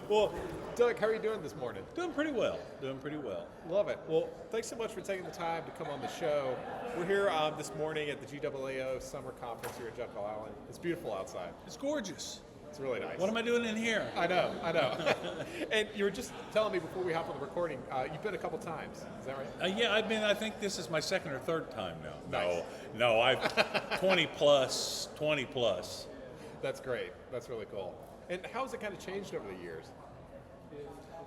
Well, Doug, how are you doing this morning? Doing pretty well. Doing pretty well. Love it. Well, thanks so much for taking the time to come on the show. We're here this morning at the GAAO Summer Conference here at Jekyll Island. It's beautiful outside. It's gorgeous. It's really nice. What am I doing in here? I know. And you were just telling me before we hop on the recording, you've been a couple times. Is that right? Yeah, I've been. I think this is my second or third time now. Nice. No, I've 20 plus. That's great. That's really cool. And how has it kind of changed over the years?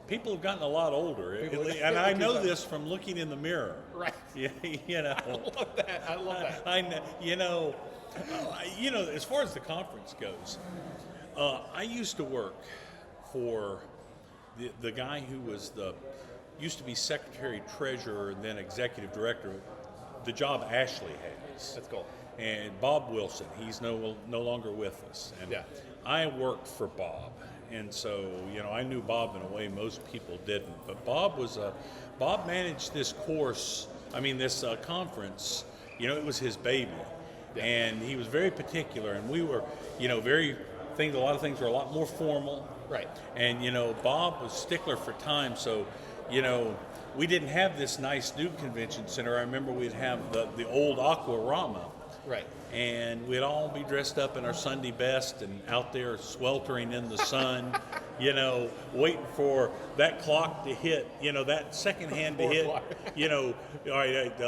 People have gotten a lot older, and I know this from looking in the mirror. Right. Yeah, you know. I love that. I know. As far as the conference goes, I used to work for the guy who was used to be secretary treasurer and then executive director, the job Ashley has. That's cool. And Bob Wilson, he's no longer with us. And yeah. I worked for Bob. And so, I knew Bob in a way most people didn't. But Bob managed this course, this conference, it was his baby. Yeah. And he was very particular. And we were, a lot of things were a lot more formal. Right. And, Bob was stickler for time. So, we didn't have this nice new convention center. I remember we'd have the old Aquarama. Right. And we'd all be dressed up in our Sunday best and out there sweltering in the sun, waiting for that clock to hit, that second hand to hit, all right,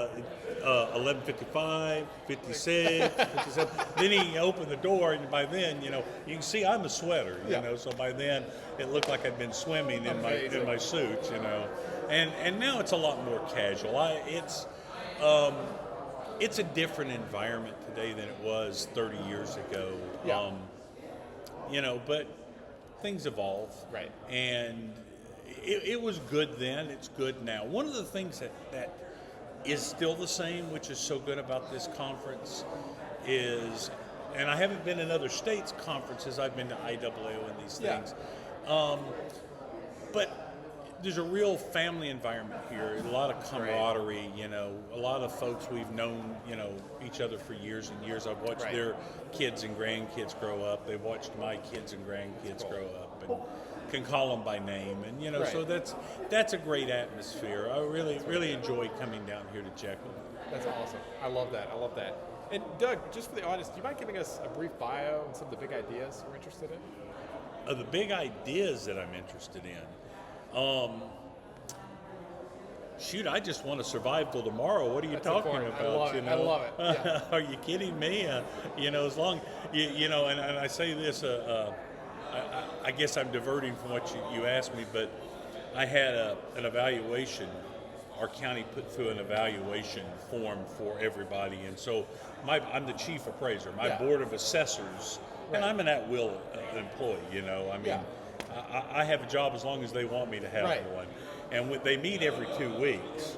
11:55, 56, 57. Then he opened the door, and by then, you can see I'm a sweater, so by then it looked like I'd been swimming in my suit, And now it's a lot more casual. It's a different environment today than it was 30 years ago. Yeah. But things evolve. Right. And it was good then, it's good now. One of the things that is still the same, which is so good about this conference, is, and I haven't been in other states' conferences, I've been to IAAO and these things, but there's a real family environment here, a lot of camaraderie, a lot of folks we've known, each other for years and years. I've watched their kids and grandkids grow up. They've watched my kids and grandkids grow up and can call them by name. And, so that's a great atmosphere. I really enjoy coming down here to Jekyll. That's awesome. I love that. And Doug, just for the audience, do you mind giving us a brief bio and some of the big ideas you're interested in? The big ideas that I'm interested in. I just want to survive till tomorrow. What are you talking about? I love it. Yeah. Are you kidding me? As long, and I say this, I guess I'm diverting from what you asked me, but I had an evaluation. Our county put through an evaluation form for everybody, and so I'm the chief appraiser. My board of assessors, and I'm an at-will employee. I have a job as long as they want me to have one. And they meet every 2 weeks.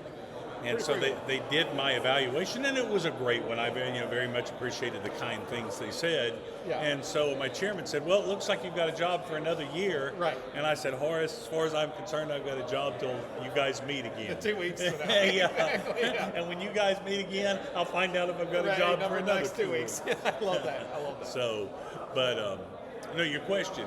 And so they did my evaluation, and it was a great one. I very much appreciated the kind things they said. Yeah. And so my chairman said, well, it looks like you've got a job for another year. Right. And I said, Horace, as far as I'm concerned, I've got a job till you guys meet again. 2 weeks. Yeah. And when you guys meet again, I'll find out if I've got a job for another next 2 weeks. I love that. So, but, your question,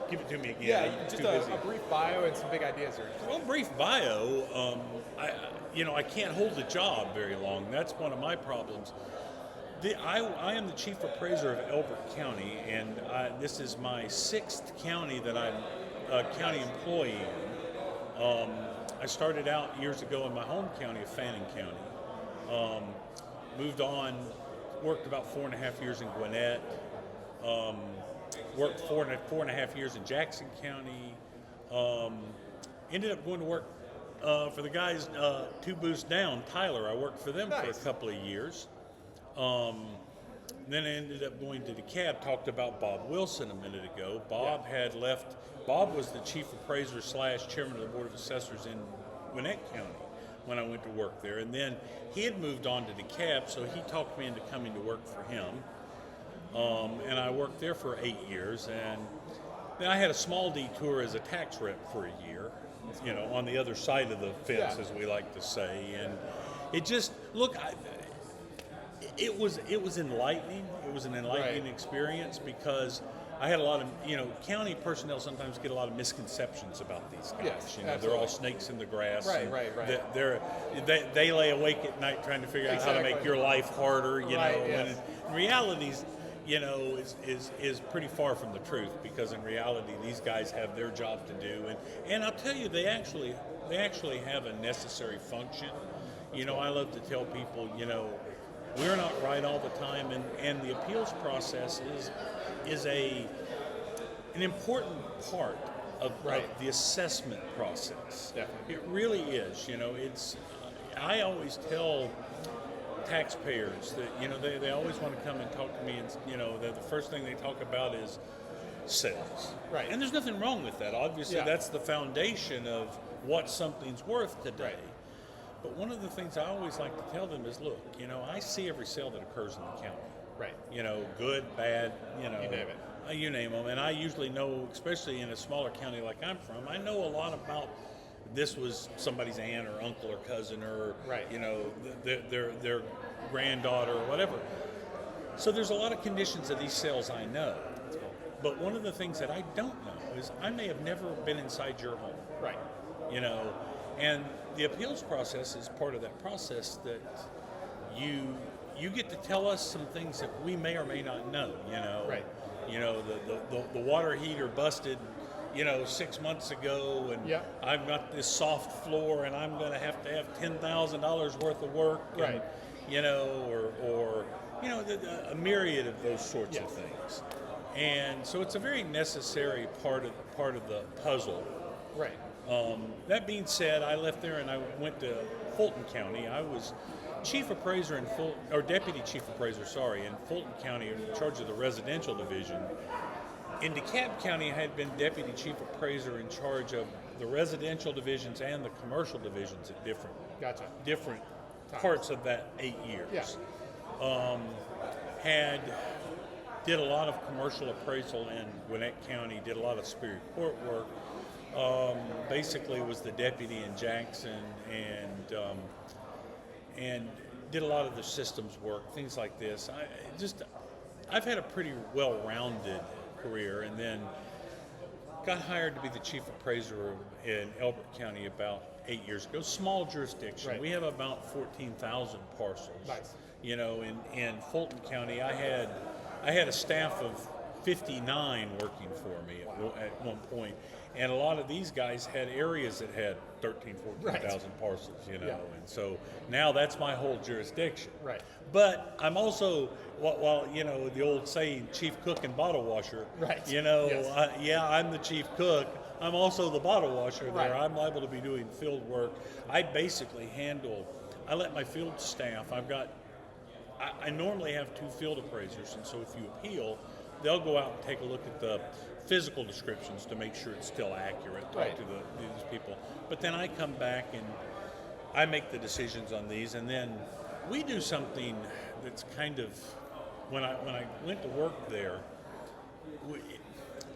give it to me again. Yeah, just a brief bio and some big ideas here. Well, brief bio. I can't hold a job very long. That's one of my problems. I am the chief appraiser of Elbert County, and this is my 6th county that I'm a county employee in. I started out years ago in my home county of Fannin County. Moved on, worked about 4.5 years in Gwinnett. Worked four and a half years in Jackson County. Ended up going to work for the guys 2 booths down, Tyler. I worked for them for a couple of years. Then I ended up going to DeKalb. Talked about Bob Wilson a minute ago. Bob had left. Bob was the chief appraiser / chairman of the board of assessors in Gwinnett County when I went to work there. And then he had moved on to DeKalb, so he talked me into coming to work for him. And I worked there for 8 years, and then I had a small detour as a tax rep for a year, on the other side of the fence, as we like to say. And it just, it was enlightening. It was an enlightening experience because I had a lot of, county personnel sometimes get a lot of misconceptions about these guys. Yes, They're all snakes in the grass. Right, and right. They lay awake at night trying to figure out how to make your life harder, Right, when yes. in reality, is pretty far from the truth, because in reality these guys have their job to do, and I'll tell you, they actually have a necessary function. I love to tell people, we're not right all the time, and the appeals process is an important part of the assessment process. Definitely. It really is. It's I always tell taxpayers that they always want to come and talk to me, and the first thing they talk about is sales. Right. And there's nothing wrong with that. Obviously, that's the foundation of what something's worth today. Right. But one of the things I always like to tell them is, look, I see every sale that occurs in the county. Right. Good, bad, You name it. You name them. And I usually know, especially in a smaller county like I'm from, I know a lot about this was somebody's aunt or uncle or cousin or, Right. their granddaughter or whatever. So there's a lot of conditions of these sales I know. That's cool. But one of the things that I don't know is I may have never been inside your home. Right. And the appeals process is part of that process, that you get to tell us some things that we may or may not know. Right. The water heater busted 6 months ago, and I've got this soft floor, and I'm going to have $10,000 worth of work. Right. And, or a myriad of those sorts of things. And so it's a very necessary part of the puzzle. Right. That being said, I left there and I went to Fulton County. I was chief appraiser deputy chief appraiser, in Fulton County, in charge of the residential division. In DeKalb County, I had been deputy chief appraiser in charge of the residential divisions and the commercial divisions at different parts of that 8 years. Yeah. Did a lot of commercial appraisal in Gwinnett County, did a lot of Superior Court work. Basically was the deputy in Jackson, and did a lot of the systems work, things like this. I've had a pretty well-rounded career, and then got hired to be the chief appraiser in Elbert County about 8 years ago. Small jurisdiction. Right. We have about 14,000 parcels. Nice. In Fulton County, I had a staff of 59 working for me at one point. And a lot of these guys had areas that had 13,000, 14,000 parcels, And so now that's my whole jurisdiction. Right. But I'm also, while the old saying, chief cook and bottle washer. Right. Yes. I'm the chief cook. I'm also the bottle washer there. Right. I'm liable to be doing field work. I basically I let my field staff, I normally have 2 field appraisers, and so if you appeal, they'll go out and take a look at the physical descriptions to make sure it's still accurate, talk to these people. But then I come back and I make the decisions on these, and then we do something that's kind of, when I went to work there,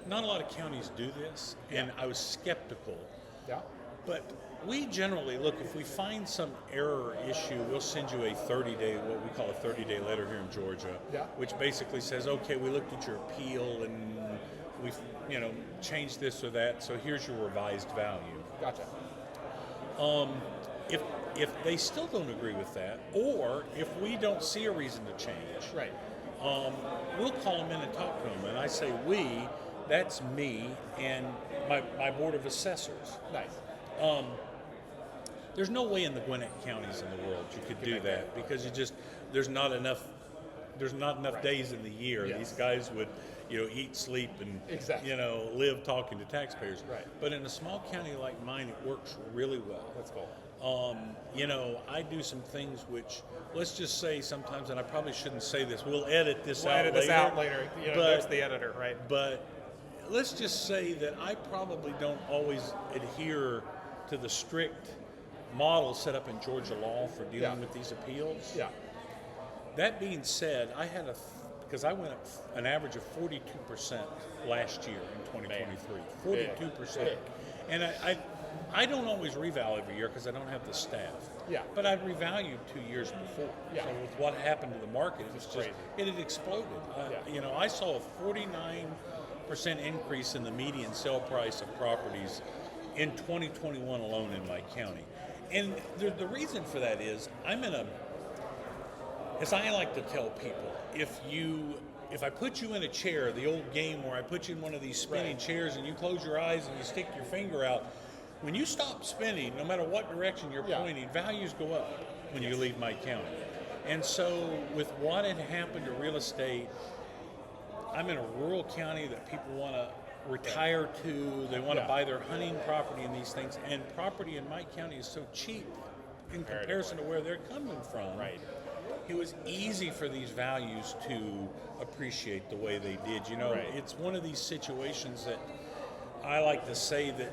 not a lot of counties do this, and I was skeptical. Yeah. But we generally, look, if we find some error or issue, we'll send you a 30-day, what we call a 30-day letter here in Georgia, which basically says, okay, we looked at your appeal and we've, changed this or that, so here's your revised value. Gotcha. If they still don't agree with that, or if we don't see a reason to change, Right. we'll call them in and talk to them. And I say we, that's me and my board of assessors. Nice. There's no way in the Gwinnett counties in the world you could do that, because there's not enough days in the year. Yes. These guys would eat, sleep, and live talking to taxpayers. Right. But in a small county like mine, it works really well. That's cool. I do some things which, let's just say sometimes, and I probably shouldn't say this, we'll edit this We'll out edit later. this out later. There's the editor, right? But let's just say that I probably don't always adhere to the strict model set up in Georgia law for dealing with these appeals. Yeah. That being said, because I went up an average of 42% last year in 2023. 42%. And I don't always reval every year because I don't have the staff. Yeah. But I'd revalued 2 years before. Yeah. So with what happened to the market, it was just, crazy. it had exploded. I saw a 20% increase in the median sale price of properties in 2021 alone in my county. And the reason for that is as I like to tell people, if I put you in a chair, the old game where I put you in one of these spinning chairs and you close your eyes and you stick your finger out, when you stop spinning, no matter what direction you're pointing, values go up when you leave my county. And so with what had happened to real estate, I'm in a rural county that people want to retire to, they want to buy their hunting property and these things, and property in my county is so cheap in comparison to where they're coming from. Right. It was easy for these values to appreciate the way they did. It's one of these situations that I like to say that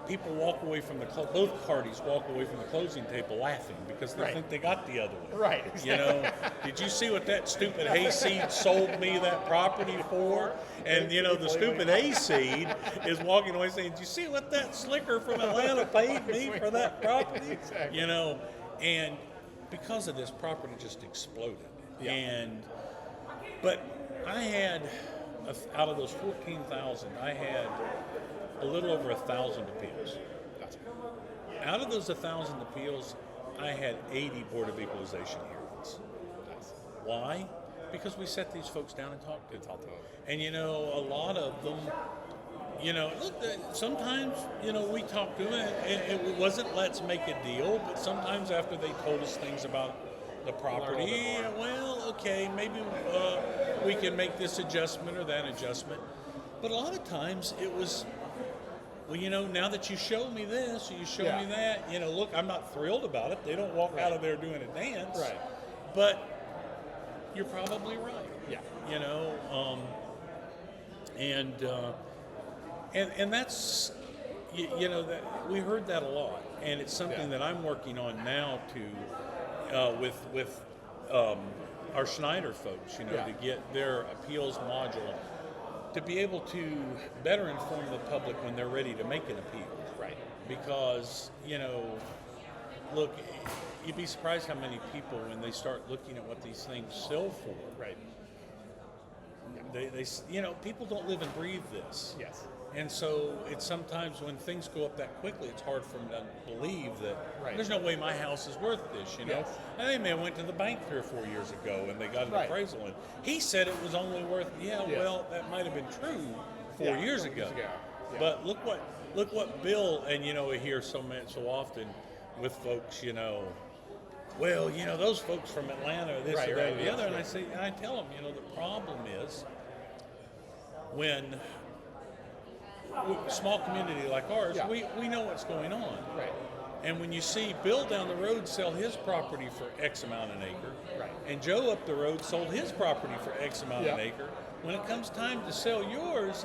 people walk away from both parties walk away from the closing table laughing because they think they got the other one. Right. Exactly. Did you see what that stupid hayseed sold me that property for? And the stupid hayseed is walking away saying, "Did you see what that slicker from Atlanta paid me for that property?" Exactly. And because of this, property just exploded. Yeah. But I had, out of those 14,000, I had a little over 1,000 appeals. Gotcha. Out of those 1,000 appeals, I had 80 Board of Equalization hearings. Nice. Why? Because we set these folks down and talked to them. them. And a lot of them, look, sometimes, we talked to them, and it wasn't let's make a deal, but sometimes after they told us things about the property, well, okay, maybe we can make this adjustment or that adjustment. But a lot of times it was, well, now that you show me this or you show me that, look, I'm not thrilled about it. They don't walk out of there doing a dance. Right. But you're probably right. Yeah. And that's, that we heard that a lot. And it's something that I'm working on now with our Schneider folks, to get their appeals module to be able to better inform the public when they're ready to make an appeal. Right. Because, look, you'd be surprised how many people, when they start looking at what these things sell for, Right. they people don't live and breathe this. Yes. And so it's sometimes when things go up that quickly, it's hard for them to believe that there's no way my house is worth this, Yes. And they may have went to the bank 3 or 4 years ago and they got an appraisal and he said it was only worth, well, that might have been true 4 years ago. Yeah. But look what Bill, and we hear so often with folks, well, those folks from Atlanta or this or that or the other, and I tell them, the problem is when small community like ours, we know what's going on. Right. And when you see Bill down the road sell his property for X amount an acre, and Joe up the road sold his property for X amount an acre, when it comes time to sell yours,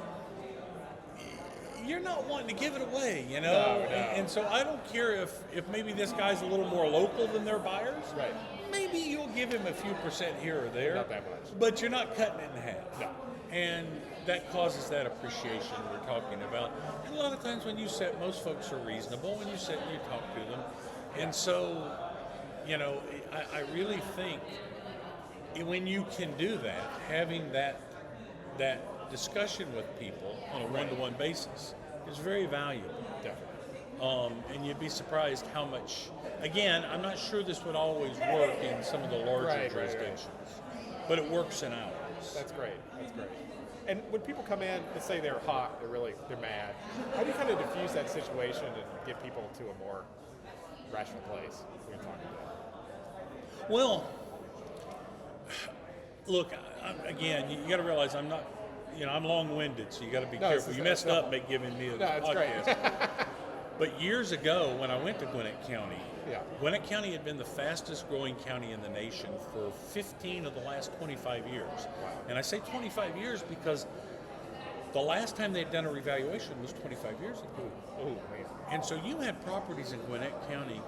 you're not wanting to give it away, No. And so I don't care if maybe this guy's a little more local than their buyers. Right. Maybe you'll give him a few percent here or there. Not that much. But you're not cutting it in half. No. And that causes that appreciation we're talking about. And a lot of times when you sit, most folks are reasonable when you sit and you talk to them. And so, I really think when you can do that, having that discussion with people on a one-to-one basis is very valuable. Definitely. And you'd be surprised how much, again, I'm not sure this would always work in some of the larger jurisdictions, but it works in ours. That's great. And when people come in, let's say they're hot, they're mad, how do you kind of diffuse that situation and get people to a more rational place when you're talking to them? Well, look, again, you got to realize I'm not, I'm long-winded, so you got to be careful. You messed up by giving me a podcast. Great. But years ago, when I went to Gwinnett County, Gwinnett County had been the fastest growing county in the nation for 15 of the last 25 years. Wow. And I say 25 years because the last time they'd done a revaluation was 25 years ago. Oh, man. And so you had properties in Gwinnett County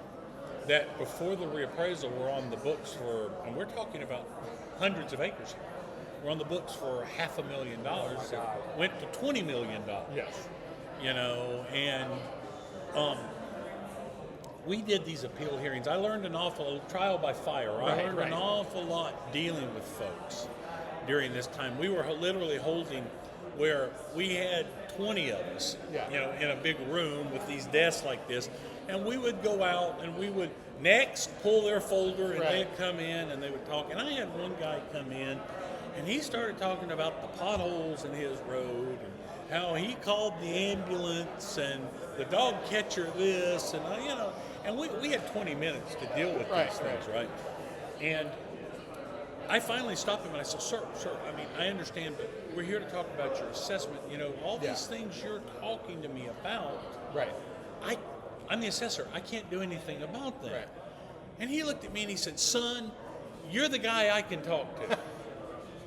that before the reappraisal were on the books for, and we're talking about hundreds of acres here, were on the books for $500,000. Went to $20 million. Yes. And we did these appeal hearings. I learned an awful trial by fire. I learned an awful lot dealing with folks during this time. We were literally holding where we had 20 of us, Yeah. you know, in a big room with these desks like this, and we would go out and we would next pull their folder, and Right. they'd come in and they would talk. And I had one guy come in, and he started talking about the potholes in his road and how he called the ambulance and the dog catcher this, and you know, and we had 20 minutes to deal with Right, these things, right? And I finally stopped him and I said, sir, I mean, I understand, but we're here to talk about your assessment. You know, all Yeah. these things you're talking to me about, Right. I'm the assessor. I can't do anything about that. Right. And he looked at me and he said, son, you're the guy I can talk to.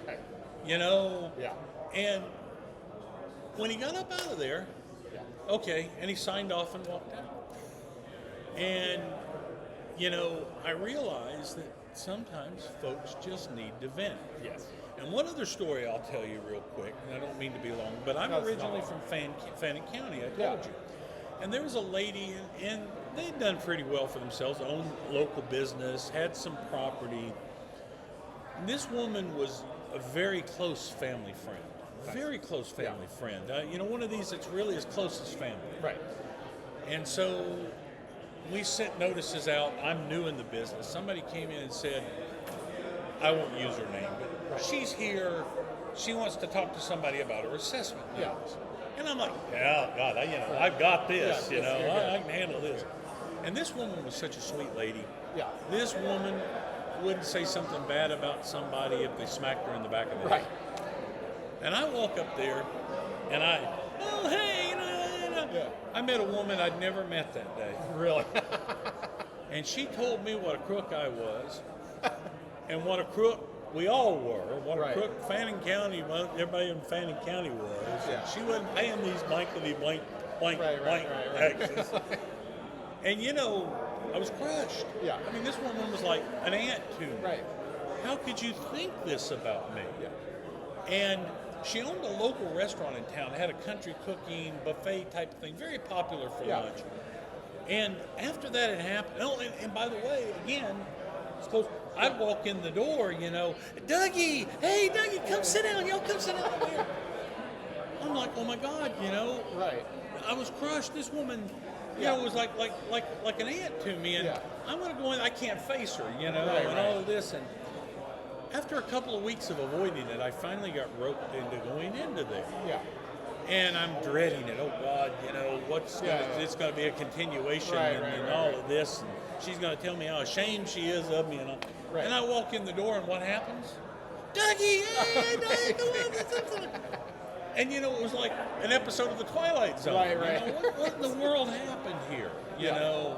Right. You know? Yeah. And when he got up out of there, Yeah. okay, and he signed off and walked out. And, you know, I realized that sometimes folks just need to vent. Yes. And one other story I'll tell you real quick, and I don't mean to be long, but I'm No, it's originally not. from Fannin County, I told Yeah. you. And there was a lady, and they'd done pretty well for themselves, owned local business, had some property. And this woman was a very close family friend. Very close family friend. You know, one of these that's really as close as family. Right. And so we sent notices out. I'm new in the business. Somebody came in and said, I won't use her name, but she's here. She wants to talk to somebody about her assessment. Yeah. And I'm like, yeah, God, I've got this. Yeah, you know, you're good. I can handle this. And this woman was such a sweet lady. Yeah. This woman wouldn't say something bad about somebody if they smacked her in the back of the Right. head. And I walk up there, and oh, hey, you know. Yeah. I met a woman I'd never met that day. Really. And she told me what a crook I was, and what a crook we all were, what Right. a crook Fannin County, everybody in Fannin County was. Yeah. And she wasn't paying these blankety blank Right. taxes. And you know, I was crushed. Yeah. I mean, this woman was like an aunt to me. Right. How could you think this about me? Yeah. And she owned a local restaurant in town, had a country cooking buffet type of thing, very popular for Yeah. lunch. And after that had happened, oh, and by the way, again, it's close. I'd walk in the door, you know, Dougie, hey Dougie, come sit down, y'all come sit down over here. I'm like, oh my God, you know, Right. I was crushed. This woman, you Yeah. know, was like an aunt to me, and Yeah. I'm gonna go in. I can't face her, you know, Right, and right. all of this. And after a couple of weeks of avoiding it, I finally got roped into going into there. Yeah. And I'm dreading it. Oh God, you know, it's going to be a continuation Right, and right, all right. of this. And she's going to tell me how ashamed she is of me. Right. And I walk in the door, and what happens? Dougie, hey, Dougie, come on. And you know, it was like an episode of The Twilight Zone. Right, You right. know, what in the world happened here? You Yeah. know?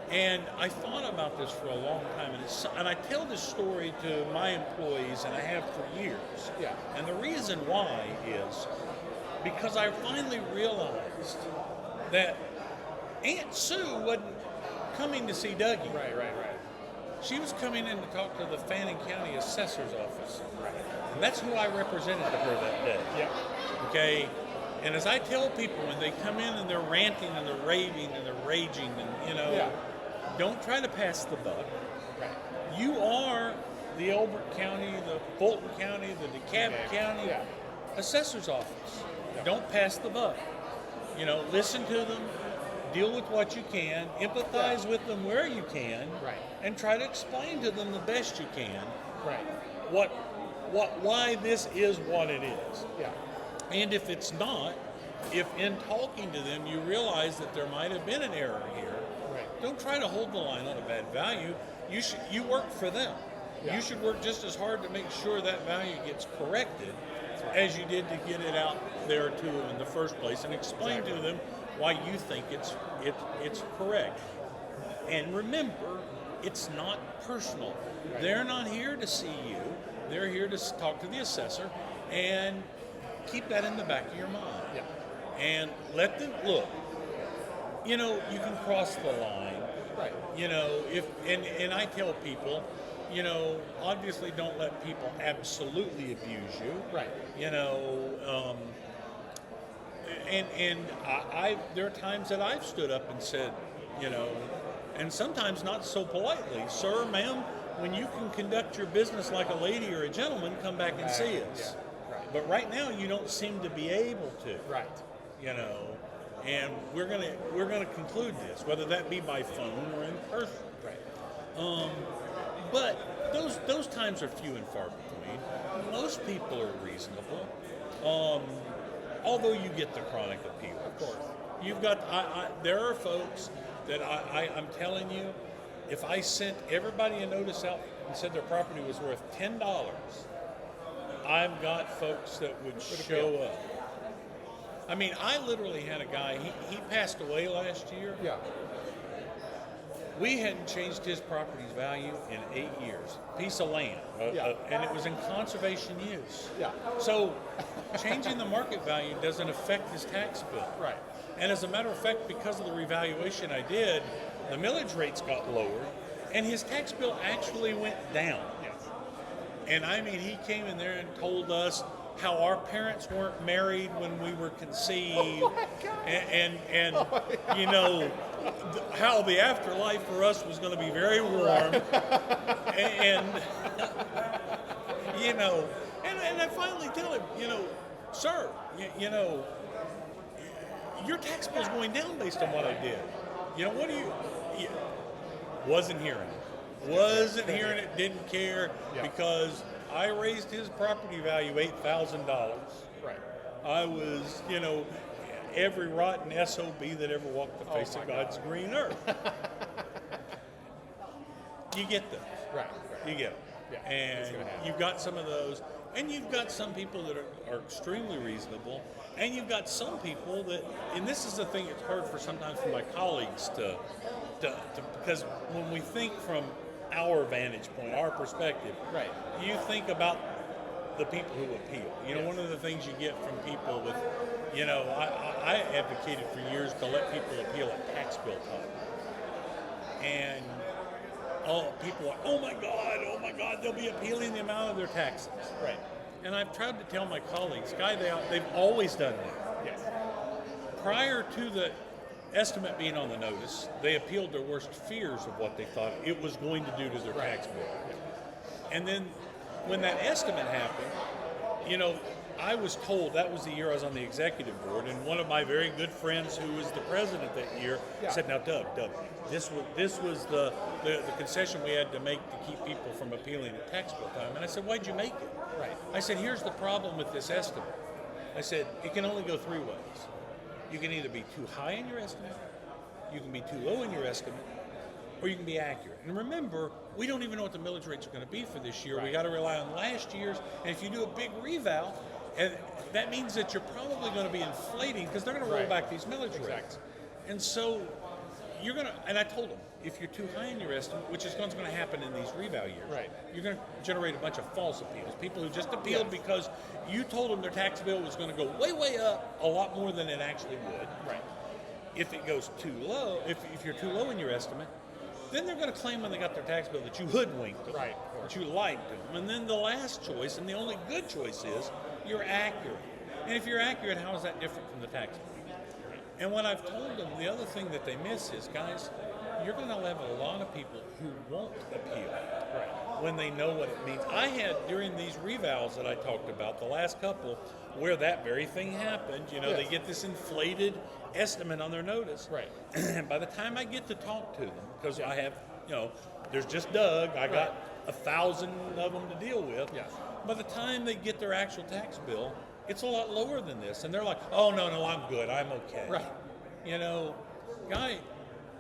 And I thought about this for a long time, and I tell this story to my employees, and I have for years. Yeah. And the reason why is because I finally realized that Aunt Sue wasn't coming to see Dougie. Right. She was coming in to talk to the Fannin County Assessor's Office. And that's who I represented to her that day. Yeah. Okay? And as I tell people when they come in and they're ranting and they're raving and they're raging and, you know, Yeah. don't try to pass the buck. Right. You are the Elbert County, the Fulton County, the DeKalb Okay. County Yeah. Assessor's Office. Don't pass the buck. You know, listen to them, deal with what you can, empathize with them where you can, Right. and try to explain to them the best you can Right. why this is what it is. Yeah. And if it's not, if in talking to them you realize that there might have been an error here, Right. don't try to hold the line on a bad value. You work for them. Yeah. You should work just as hard to make sure that value gets corrected as you did to get it out there to them in the first place, and explain to them why you think it's correct. And remember, it's not personal. Right. They're not here to see you. They're here to talk to the assessor, and keep that in the back of your mind. Yeah. And let them look. You know, you can cross the line. Right. You know, and I tell people, you know, obviously don't let people absolutely abuse you. Right. You know, and I there are times that I've stood up and said, you know, and sometimes not so politely, sir, ma'am, when you can conduct your business like a lady or a gentleman, come back and see us. Yeah. Right. But right now, you don't seem to be able to. Right. You know, and we're gonna conclude this, whether that be by phone or in person. Right. But those times are few and far between. Most people are reasonable, although you get the chronic appeals. Of course. You've got there are folks that I'm telling you, if I sent everybody a notice out and said their property was worth $10, I've got folks that would show up. I mean, I literally had a guy, he passed away last year. Yeah. We hadn't changed his property's value in 8 years. Piece of land, and it was in conservation use. Yeah. So changing the market value doesn't affect his tax bill. Right. And as a matter of fact, because of the revaluation I did, the millage rates got lowered, and his tax bill actually went down. Yes. And I mean, he came in there and told us how our parents weren't married when we were conceived, and you know, how the afterlife for us was going to be very warm, and you know, and I finally tell him, you know, sir, you know, your tax bill's going down based on what I did. You know, what do you wasn't hearing it, didn't care, because I raised his property value $8,000. Right. I was, you know, every rotten SOB that ever walked the face of God's green earth. You get those. Right. You get them. Yeah, And you've got some of those, and you've got some people that are extremely reasonable, and you've got some people that, and this is the thing that's hard for sometimes for my colleagues to because when we think from our vantage point, our perspective, right, you think about the people who appeal. You know, one of the things you get from people with, you know, I advocated for years to let people appeal at tax bill time. And people are, oh my God, they'll be appealing the amount of their taxes. right. And I've tried to tell my colleagues, they've always done that. Yes. Prior to the estimate being on the notice, they appealed their worst fears of what they thought it was going to do to their tax bill. And then when that estimate happened, you know, I was told, that was the year I was on the executive board, and one of my very good friends who was the president that year said, now Doug, this was the concession we had to make to keep people from appealing at tax bill time. And I said, why'd you make it? Right. I said, here's the problem with this estimate. I said, it can only go three ways. You can either be too high in your estimate, you can be too low in your estimate, or you can be accurate. And remember, we don't even know what the millage rates are going to be for this year. Right. We got to rely on last year's. And if you do a big reval, and that means that you're probably going to be inflating because they're going to roll back these millage rates. And so you're going to, and I told them, if you're too high in your estimate, which is what's going to happen in these reval years, you're going to generate a bunch of false appeals. People who just appealed because you told them their tax bill was going to go way, way up a lot more than it actually would. Right. If it goes too low, if you're too low in your estimate, then they're going to claim when they got their tax bill that you hoodwinked them, that you lied to them. And then the last choice, and the only good choice, is you're accurate. And if you're accurate, how is that different from the tax bill? And what I've told them, the other thing that they miss is, guys, you're going to have a lot of people who won't appeal when they know what it means. I had, during these revals that I talked about, the last couple, where that very thing happened, you know, they get this inflated estimate on their notice. Right. And by the time I get to talk to them, because I have, you know, there's just Doug, I got 1,000 of them to deal with. Yes. By the time they get their actual tax bill, it's a lot lower than this. And they're like, oh, no, I'm good, I'm okay. Right. You know, guy,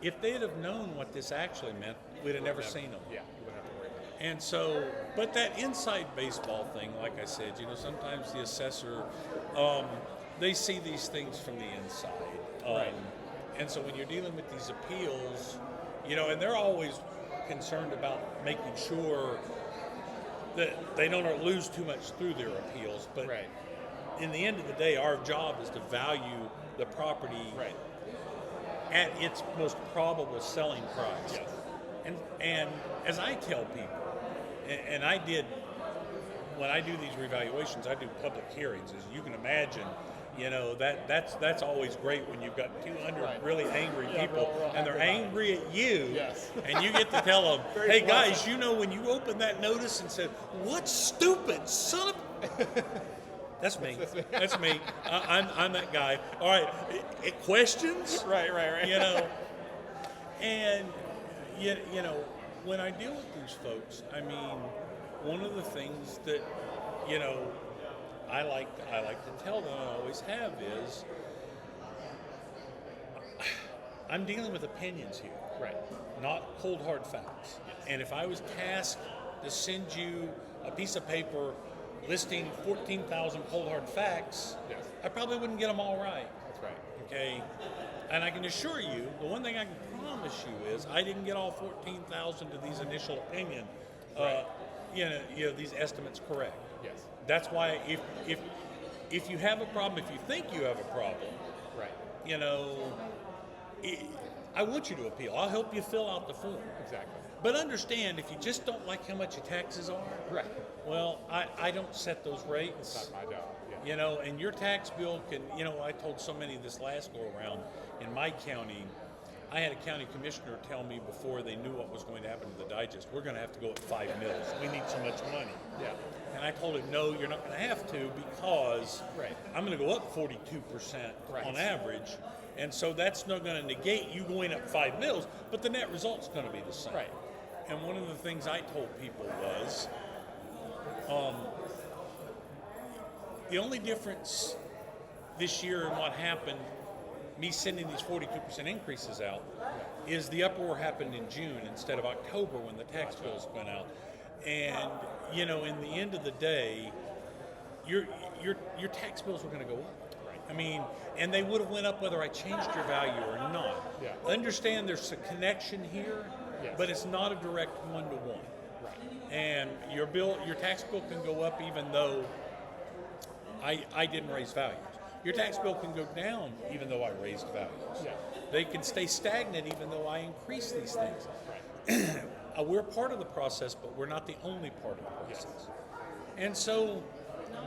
if they'd have known what this actually meant, we'd have never seen them. Yeah, you wouldn't have to worry about it. And so, but that inside baseball thing, like I said, you know, sometimes the assessor, they see these things from the inside. And so when you're dealing with these appeals, you know, and they're always concerned about making sure that they don't lose too much through their appeals. But in the end of the day, our job is to value the property at its most probable selling price. Yes. And as I tell people, and I did, when I do these revaluations, I do public hearings. As you can imagine, you know, that's always great when you've got 200 really angry people, and they're angry at you, and you get to tell them, hey guys, you know, when you open that notice and said, what stupid son of That's me. That's me. That's me. I'm that guy. All right. Questions? Right. You know, and you know, when I deal with these folks, I mean, one of the things that you know I like to tell them, I always have, is I'm dealing with opinions here, Right. not cold hard facts. And if I was tasked to send you a piece of paper listing 14,000 cold hard facts, Yes. I probably wouldn't get them all right. That's right. Okay, and I can assure you, the one thing I can promise you is I didn't get all 14,000 of these initial opinion, Right. you know, these estimates correct. Yes. That's why if you have a problem, if you think you have a problem, Right. you know, I want you to appeal. I'll help you fill out the form. Exactly. But understand, if you just don't like how much your taxes are, Right. well, I don't set those rates. It's not my job. Yeah. You know, and your tax bill can, you know, I told so many this last go around in my county, I had a county commissioner tell me before they knew what was going to happen to the digest, we're going to have to go at 5 mils. We need so much money. Yeah. And I told him, no, you're not going to have to, because Right. I'm going to go up 42% Right. on average. And so that's not going to negate you going up 5 mils, but the net result's going to be the same. Right. And one of the things I told people was, the only difference this year in what happened, me sending these 42% increases out, is the uproar happened in June instead of October when the tax bills went out. And, you know, in the end of the day, your tax bills were going to go up. I mean, and they would have went up whether I changed your value or not. Yeah. Understand there's a connection here, Yes. but it's not a direct one-to-one. Right. And your tax bill can go up even though I didn't raise values. Your tax bill can go down even though I raised values. Yeah. They can stay stagnant even though I increase these things. Right. We're part of the process, but we're not the only part of the process. And so,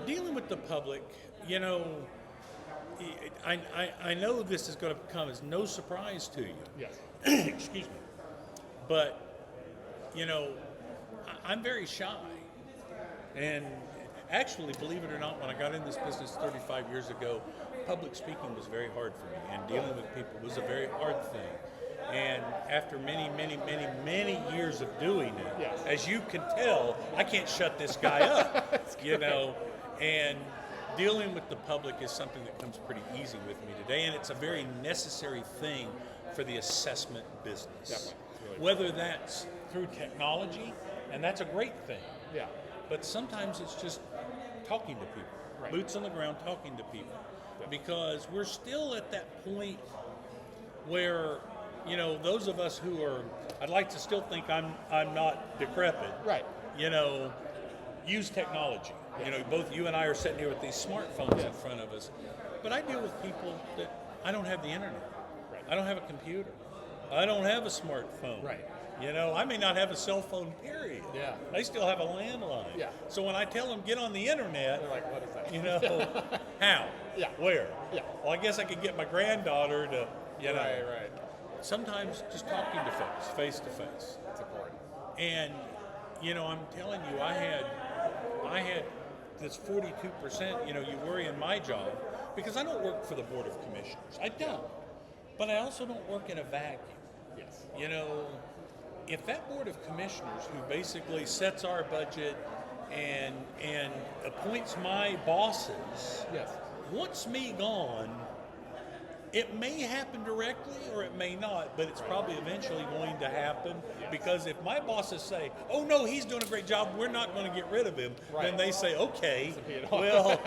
dealing with the public, you know, I know this is going to come as no surprise to you. Yes. Excuse me. But, you know, I'm very shy. And actually, believe it or not, when I got in this business 35 years ago, public speaking was very hard for me, and dealing with people was a very hard thing. And after many, many, many, many years of doing it, Yes. as you can tell, I can't shut this guy up, you know, and dealing with the public is something that comes pretty easy with me today, and it's a very necessary thing for the assessment business. Definitely. Really Whether that's through technology, and that's a great thing, Yeah. but sometimes it's just talking to people, Right. boots on the ground, talking to people, because we're still at that point where, you know, those of us who are, I'd like to still think I'm not decrepit, Right. you know, use technology. You know, both you and I are sitting here with these smartphones in front of us, but I deal with people that I don't have the internet. Right. I don't have a computer. I don't have a smartphone. Right. You know, I may not have a cell phone, period. Yeah. I still have a landline. Yeah. So when I tell them get on the internet, They're like, what is that? you know, how? Yeah. Where? Yeah. Well, I guess I could get my granddaughter to, you know. Right. Sometimes just talking to folks, face to face. That's important. And, you know, I'm telling you, I had this 42%, you know, you worry in my job, because I don't work for the Board of Commissioners. I don't. But I also don't work in a vacuum. Yes. You know, if that Board of Commissioners, who basically sets our budget and appoints my bosses, Yes. wants me gone, it may happen directly or it may not, but it's probably eventually going to happen, because if my bosses say, oh no, he's doing a great job, we're not going to get rid of him, Right. then they say, okay, Disappear. well,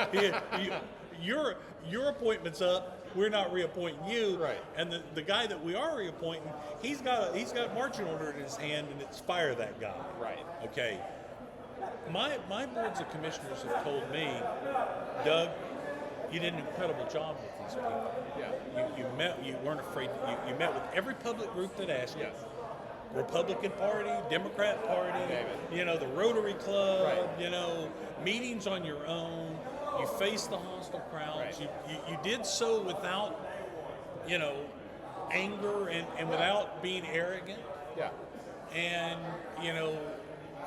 your appointment's up, we're not reappointing you, Right. and the guy that we are reappointing, he's got a marching order in his hand, and it's fire that guy. Right. Okay. My boards of commissioners have told me, Doug, you did an incredible job with these people. Yeah. You weren't afraid. You met with every public group that asked you. Yes. Republican Party, Democrat Party, Name it. you know, the Rotary Club, Right. you know, meetings on your own. You faced the hostile crowds. Right. You did so without, you know, anger and without being arrogant. Yeah. And, you know,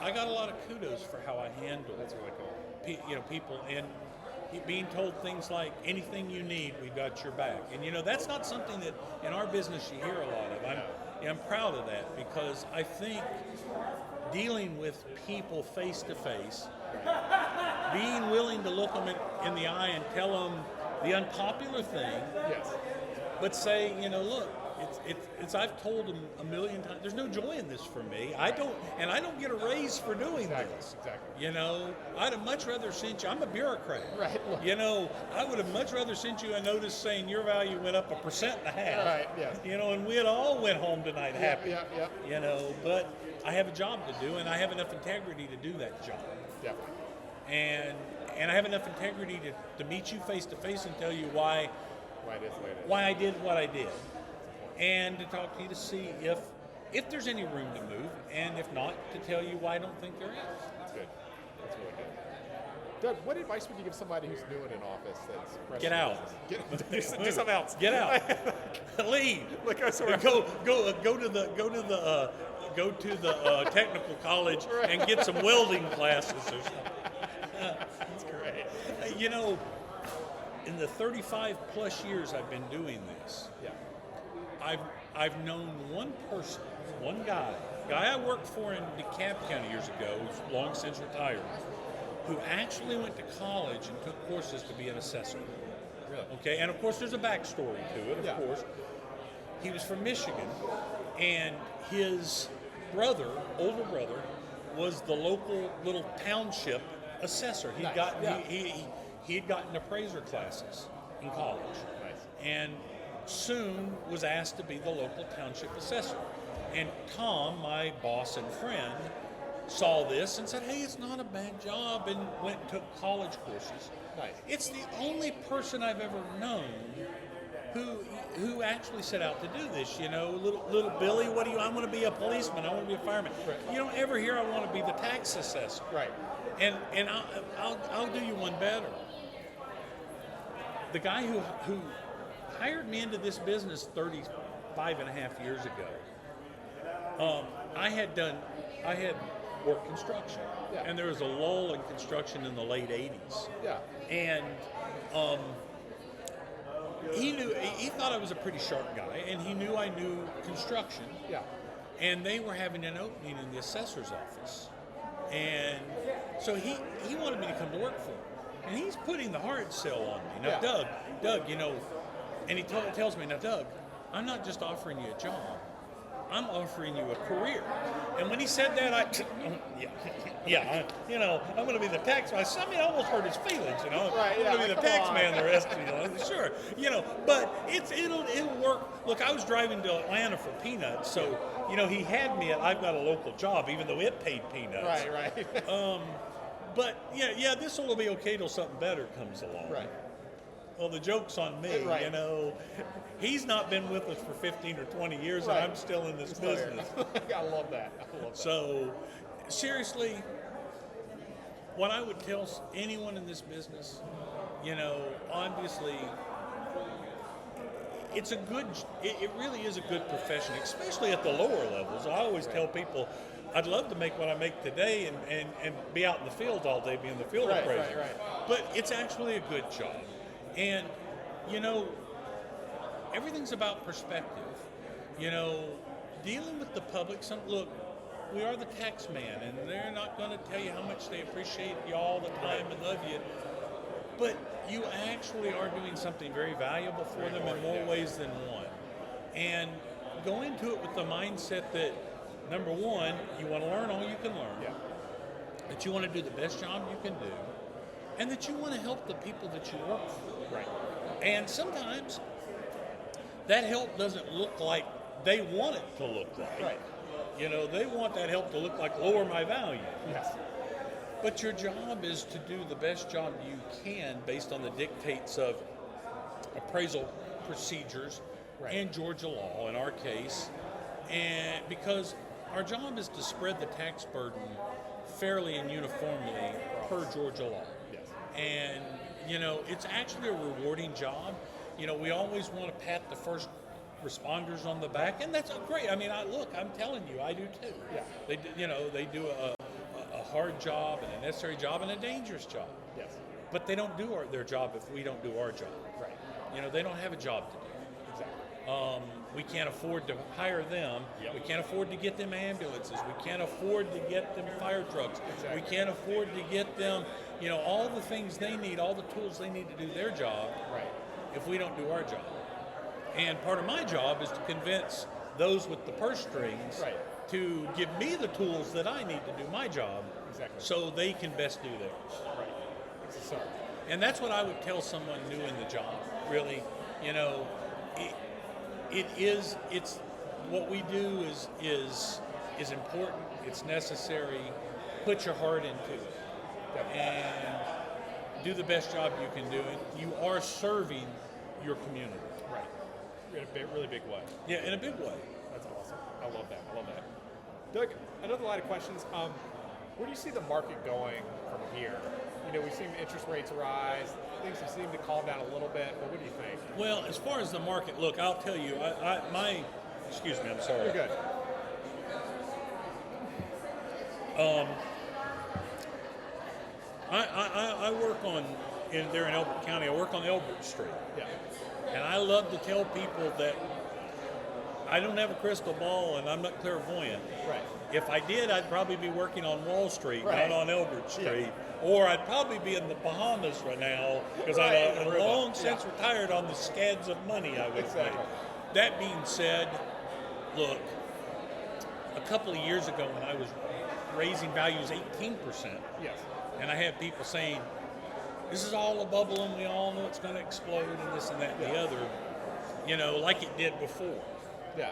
I got a lot of kudos for how I handled That's really cool. you know, people. And being told things like, anything you need, we've got your back. And that's not something that in our business you hear a lot of. I'm proud of that, because I think dealing with people face to face, being willing to look them in the eye and tell them the unpopular thing, Yes. but say, look, it's I've told them a million times, there's no joy in this for me. I don't get a raise for doing this. Exactly. I'd have much rather sent you, I'm a bureaucrat. Right. I would have much rather sent you a notice saying your value went up 1.5%. Right, yes. And we'd all went home tonight happy. Yeah. But I have a job to do, and I have enough integrity to do that job. Definitely. And I have enough integrity to meet you face to face and tell you why it is the way it is. why I did what I did, and to talk to you to see if there's any room to move, and if not, to tell you why I don't think there is. That's good. That's really good. Doug, what advice would you give somebody w's new in an office that's fresh? Get out. Do something else. Get out. Leave. Like I sort of Go to the technical college and get some welding classes or something. That's great. In the 35 plus years I've been doing this, Yeah. I've known one person, one guy I worked for in DeKalb County years ago, who's long since retired, who actually went to college and took courses to be an assessor. Really? Okay, and of course there's a backstory to it, of Yeah. course. He was from Michigan, and his brother, older brother, was the local little township assessor. He'd Nice. gotten Yeah. he had gotten appraiser classes in college, Nice. and soon was asked to be the local township assessor. And Tom, my boss and friend, saw this and said, "Hey, it's not a bad job," and went and took college courses. Nice. It's the only person I've ever known who actually set out to do this. Little Billy, what do you? I want to be a policeman. I want to be a fireman. Right. You don't ever hear I want to be the tax assessor. Right. And I'll do you one better. The guy who hired me into this business 35 and a half years ago, I had worked construction, Yeah. and there was a lull in construction in the late 80s. Yeah. And he thought I was a pretty sharp guy, and he knew I knew construction. Yeah. And they were having an opening in the assessor's office. And so he wanted me to come to work for him. And he's putting the hard sell on me. Now, Yeah. Doug, and he tells me, "Now, Doug, I'm not just offering you a job. I'm offering you a career." And when he said that, I'm going to be the tax man. I almost hurt his feelings, Right, I'm yeah, going to be the come tax on. man the rest of you, sure, but it'll work. Look, I was driving to Atlanta for peanuts, so, he had me at, I've got a local job, even though it paid peanuts. Right. But this will be okay till something better comes along. Right. Well, the joke's on me, Right. He's not been with us for 15 or 20 years, Right. and I'm still in this business. I love that. So, seriously, what I would tell anyone in this business, obviously, it really is a good profession, especially at the lower levels. I always tell people, I'd love to make what I make today and be out in the field all day, being the field appraiser. Right. But it's actually a good job. And, everything's about perspective. Dealing with the public, look, we are the tax man, and they're not going to tell you how much they appreciate you all the time and love you. But you actually are doing something very valuable for them in more ways than one. And go into it with the mindset that, number one, you want to learn all you can learn. Yeah. That you want to do the best job you can do. And that you want to help the people that you work for. Right. And sometimes that help doesn't look like they want it to look like. Right. They want that help to look like lower my value. Yes. But your job is to do the best job you can based on the dictates of appraisal procedures Right. and Georgia law in our case. And because our job is to spread the tax burden fairly and uniformly per Georgia law. Yes. And, it's actually a rewarding job. We always want to pat the first responders on the back, and that's great. I mean, I'm telling you, I do too. Yeah. They do a hard job and a necessary job and a dangerous job. Yes. but they don't do their job if we don't do our job. Right. You know, they don't have a job to do. Exactly. We can't afford to hire them. Yep. We can't afford to get them ambulances. We can't afford to get them fire trucks. Exactly. We can't afford to get them, you know, all the things they need, all the tools they need to do their job. Right. If we don't do our job. And part of my job is to convince those with the purse strings Right. to give me the tools that I need to do my job. Exactly. So they can best do theirs. Right. So, And that's what I would tell someone new in the job, really. You know, it's what we do is important, it's necessary. Put your heart into it. And do the best job you can do. And you are serving your community. right. In a really big way. Yeah, in a big way. That's awesome. I love that. Doug, another line of questions. Where do you see the market going from here? You know, we've seen interest rates rise. Things have seemed to calm down a little bit. But what do you think? Well, as far as the market, look, I'll tell you, excuse me, I'm sorry. You're good. I work there in Elbert County, I work on Elbert Street. Yeah. And I love to tell people that I don't have a crystal ball and I'm not clairvoyant. Right. If I did, I'd probably be working on Wall Street, Right. not on Elbert Street. Yes. Or I'd probably be in the Bahamas right now because Right, I'm Aruba. long since Yeah. retired on the scads of money I would Exactly. make. That being said, look, a couple of years ago when I was raising values 18%, Yes. and I had people saying, this is all a bubble and we all know it's going to explode and this and that and the Yeah. other, you know, like it did before. Yeah.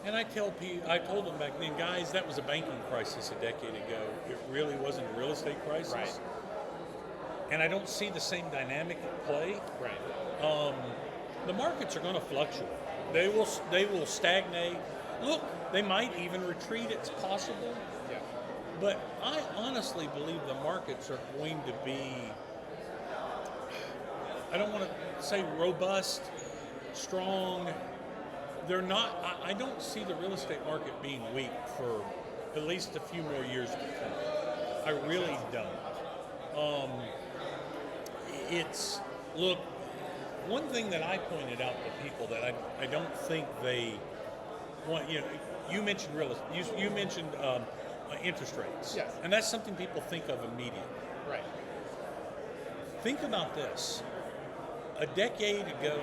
And I told them back then, guys, that was a banking crisis a decade ago. It really wasn't a real estate crisis. Right. And I don't see the same dynamic at play. Right. The markets are going to fluctuate. They will stagnate. Look, they might even retreat. It's possible. Yeah. But I honestly believe the markets are going to be, I don't want to say robust, strong. They're not, I don't see the real estate market being weak for at least a few more years to come. I really don't. Look, one thing that I pointed out to people that I don't think they want, you know, you mentioned you mentioned interest rates. Yes. And that's something people think of immediately. Right. Think about this. A decade ago,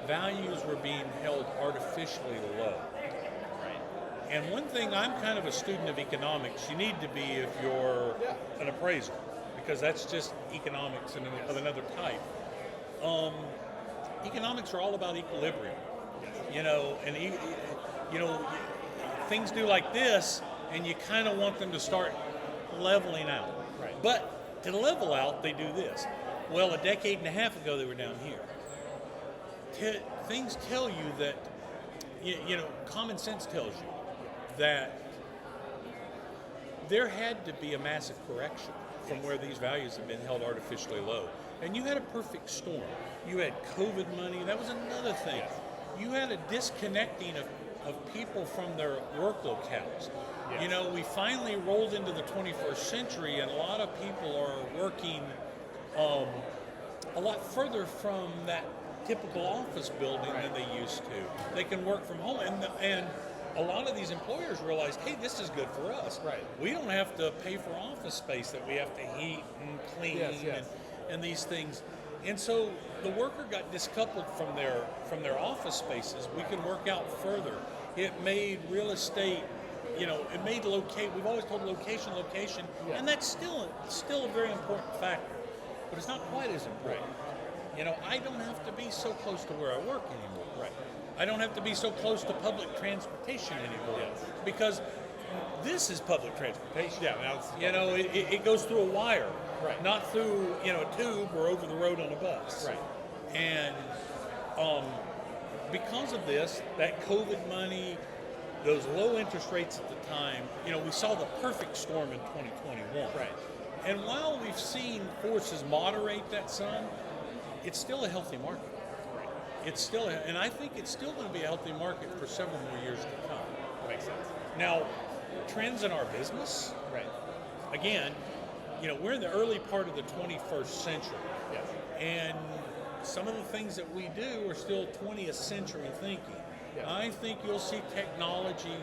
values were being held artificially low. Right. And one thing, I'm kind of a student of economics. You need to be if you're an appraiser, because that's just economics of another type. Economics are all about equilibrium. You know, and you know, things do like this, and you kind of want them to start leveling out. Right. But to level out, they do this. Well, a decade and a half ago, they were down here. Things tell you that, you know, common sense tells you that there had to be a massive correction from where these values have been held artificially low. And you had a perfect storm. You had COVID money. That was another thing. You had a disconnecting of people from their work locales. Yes. You know, we finally rolled into the 21st century, and a lot of people are working a lot further from that typical office building than they used to. They can work from home, and a lot of these employers realized, hey, this is good for us. Right. We don't have to pay for office space that we have to heat and clean and these things. And so the worker got discoupled from their office spaces. We can work out further. It made real estate, you know, it made we've always told location, and that's still a very important factor. But it's not quite as important. Right. You know, I don't have to be so close to where I work anymore. Right. I don't have to be so close to public transportation anymore. Yes. Because this is public transportation. Yeah, now it's You know, it goes through a wire, Right. not through, you know, a tube or over the road on a bus. Right. And because of this, that COVID money, those low interest rates at the time, you know, we saw the perfect storm in 2021. Right. And while we've seen forces moderate that some, it's still a healthy market. Right. It's still, and I think it's still going to be a healthy market for several more years to come. Makes sense. Now, trends in our business, Right. again, we're in the early part of the 21st century, Yes. and some of the things that we do are still 20th century thinking. Yeah. I think you'll see technology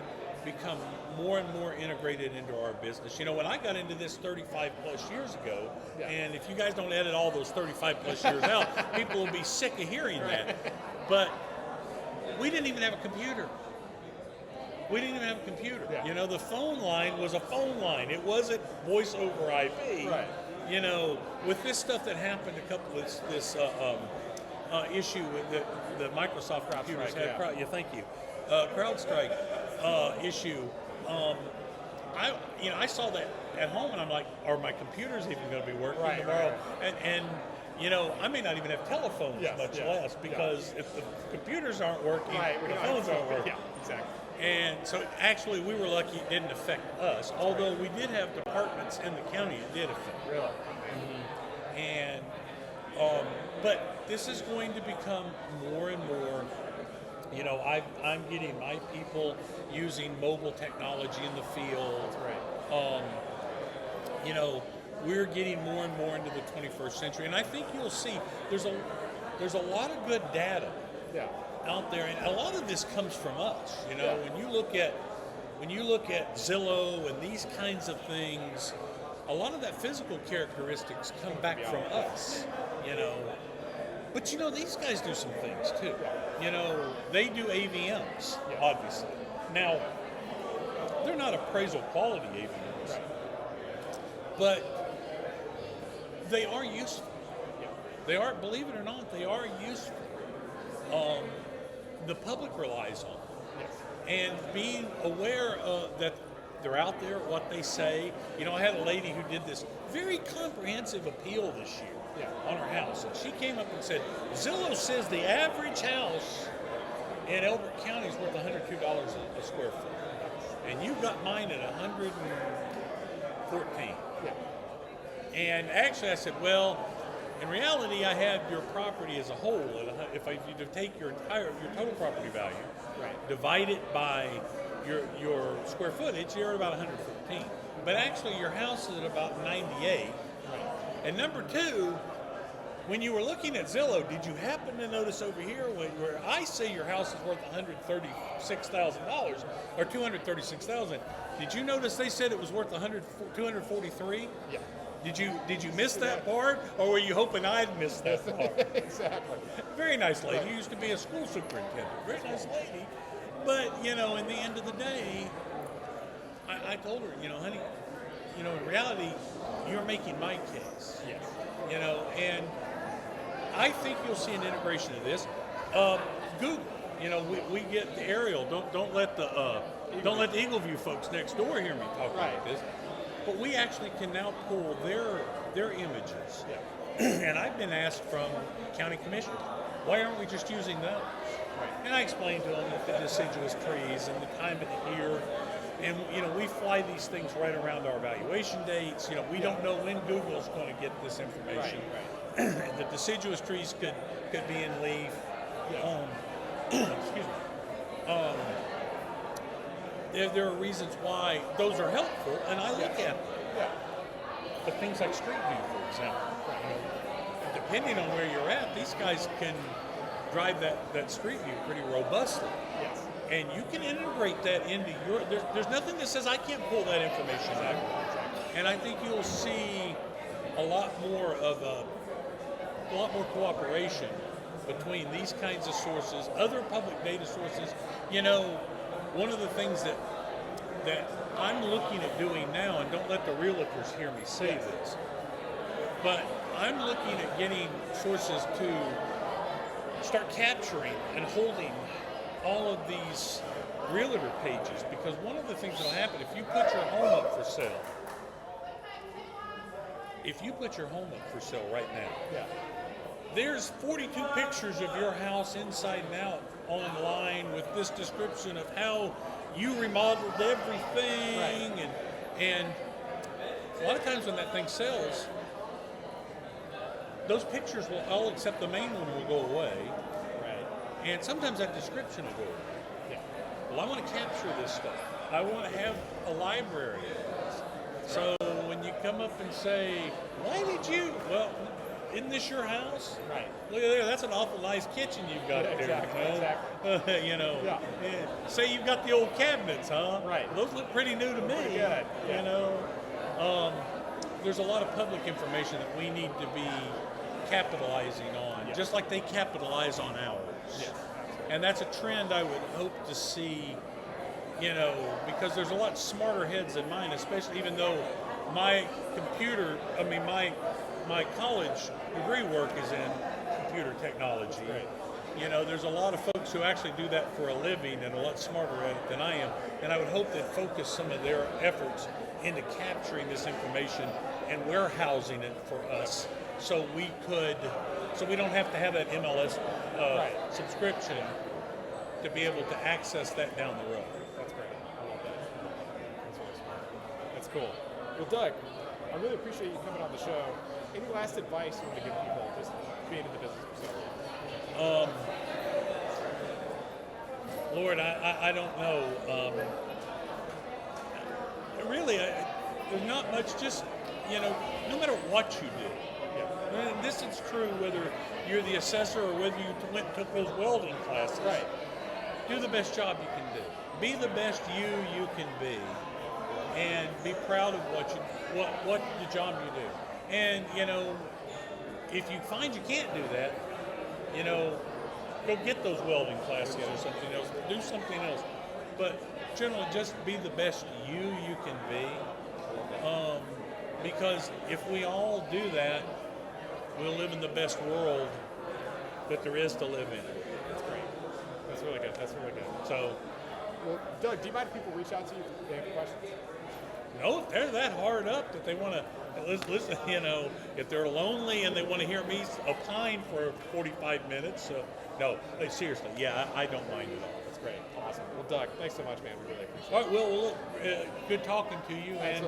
become more and more integrated into our business. When I got into this 35 plus years ago, Yeah. and if you guys don't edit all those 35 plus years out, people will be sick of hearing that. But we didn't even have a computer. Yeah. The phone line was a phone line. It wasn't voice over IP. Right. With this stuff that happened, a couple of this issue with the Microsoft computers had. Yeah. Thank you. CrowdStrike issue. I saw that at home, and I'm like, are my computers even going to be working tomorrow? Right. And I may not even have telephones, much less, because if the computers aren't working, the phones aren't working. Yeah, exactly. And so actually we were lucky it didn't affect us, although we did have departments in the county it did affect. Really? Mm-hmm. And but this is going to become more and more, I'm getting my people using mobile technology in the field. That's right. We're getting more and more into the 21st century, and I think you'll see there's a lot of good data Yeah. out there, and a lot of this comes from us. Yeah. When you look at Zillow and these kinds of things, a lot of that physical characteristics come back from us. But these guys do some things too. They do AVMs, obviously. Now, they're not appraisal quality AVMs, Right. but they are useful. They are, believe it or not, they are useful. The public relies on them. Yes. And being aware that they're out there, what they say. I had a lady who did this very comprehensive appeal this year on her house. And she came up and said, Zillow says the average house in Elbert County is worth $102 a square foot. And you got mine at $114. Yeah. And actually I said, well, in reality, I have your property as a whole. If you take your total property value, divide it by your square footage, you're at about 114. But actually, your house is at about 98. And number two, when you were looking at Zillow, did you happen to notice over here where I say your house is worth $136,000 or $236,000? Did you notice they said it was worth $243? Yeah. Did you miss that part, or were you hoping I'd miss that part? Exactly. Very nice lady. Used to be a school superintendent. Very nice lady. But, in the end of the day, I told her, honey, in reality, you're making my case. Yes. And I think you'll see an integration of this. Google, we get the aerial. Don't let the Eagle View folks next door hear me talk like this. But we actually can now pull their images. Yeah. And I've been asked from county commissioners, why aren't we just using those? Right. And I explained to them that the deciduous trees and the time of the year, and we fly these things right around our valuation dates. We don't know when Google's going to get this information. Right. The deciduous trees could be in leaf. Yeah. Excuse me. There are reasons why those are helpful, and I look at them. Yeah. But things like Street View, for example, depending on where you're at, these guys can drive that Street View pretty robustly. Yes. And you can integrate that into your. There's nothing that says I can't pull that information out. And I think you'll see a lot more cooperation between these kinds of sources, other public data sources. One of the things that I'm looking at doing now, and don't let the realtors hear me say this, but I'm looking at getting sources to start capturing and holding all of these realtor pages, because one of the things that will happen if you put your home up for sale, right now, there's 42 pictures of your house inside and out online with this description of how you remodeled everything, and a lot of times when that thing sells, those pictures will all except the main one will go away, and sometimes that description will go away. Well, I want to capture this stuff. I want to have a library of this. So when you come up and say, "Why did you?" Well, isn't this your house? Right. Look at there. That's an awful nice kitchen you've got there. Exactly. You know? Exactly. You know. Yeah. Say you've got the old cabinets, huh? Right. Those look pretty new to me. Pretty good. Yeah. You know. There's a lot of public information that we need to be capitalizing on, Yeah. just like they capitalize on ours. Yes. And that's a trend I would hope to see, you know, because there's a lot smarter heads than mine, especially even though my my college degree work is in computer technology. Right. You know, there's a lot of folks who actually do that for a living and a lot smarter at it than I am. And I would hope they'd focus some of their efforts into capturing this information and warehousing it for us so we don't have to have that MLS subscription to be able to access that down the road. That's great. I love that. That's really smart. That's cool. Well, Doug, I really appreciate you coming on the show. Any last advice you want to give people just being in the business for so long? Lord, I don't know. Really, there's not much. Just, you know, no matter what you do. Yeah. And this is true whether you're the assessor or whether you took those welding classes. Right. Do the best job you can do. Be the best you can be, and be proud of what the job you do. And, you know, if you find you can't do that, you know, go get those welding classes or something else. Do something else. But generally, just be the best you can be. Because if we all do that, we'll live in the best world that there is to live in. That's great. That's really good. That's really good. So, Well, Doug, do you mind if people reach out to you if they have questions? no, if they're that hard up that they want to listen, you know, if they're lonely and they want to hear me opine for 45 minutes, no, seriously, yeah, I don't mind at all. That's great. Awesome. Well, Doug, thanks so much, man. We really appreciate it. All right, well, look, good talking to you, and